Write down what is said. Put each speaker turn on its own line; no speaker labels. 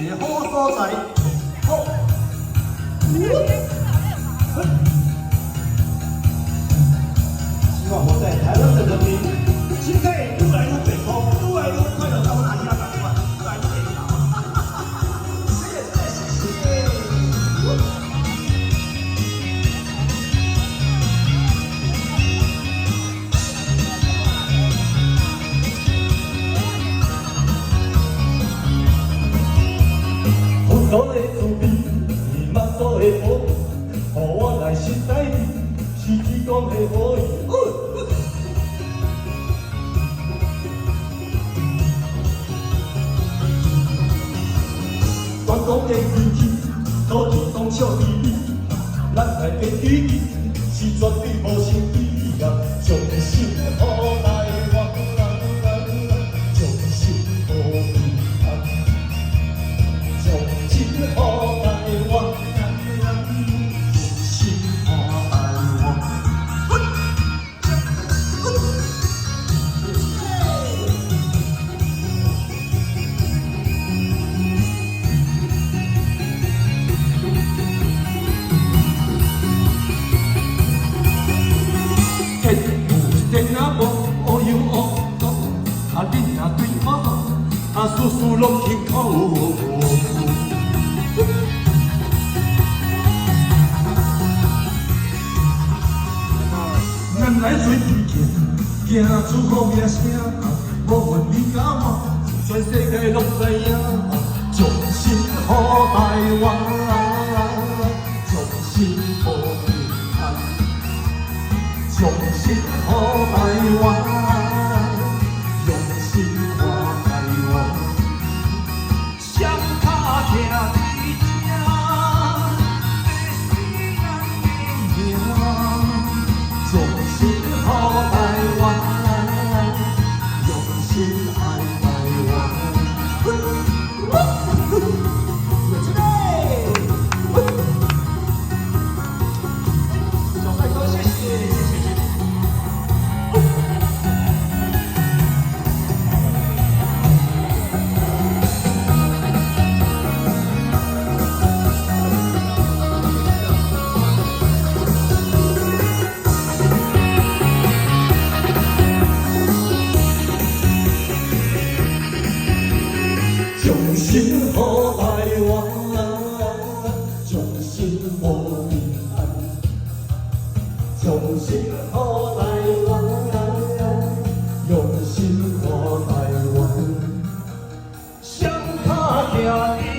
一个好所在。好，希望我在台湾的人民，身体愈来愈健康，愈来愈快乐，跟阮阿兄同款，愈来愈健康。谢谢。
所的滋味，伊捌所的好，互我来实在的，是天公的好意。关公的义气，土地公笑嘻嘻，咱来变义气，是绝对无成疑啊！忠心好台湾，忠心好平安。忠心好台湾，忠心好台湾。天有天啊无，乌有乌土，啊你若对我好，啊事事拢轻口。咱来做意见，行出好名声，无论你敢我，全世界拢知影。忠心好台湾，忠心好平安，忠心好台湾，用心看台湾，双脚徛在这。忠心好台湾，用心爱台湾。小帅哥，谢谢。忠心好台湾，忠心好平安，忠心好台湾，用心看台湾，双脚徛。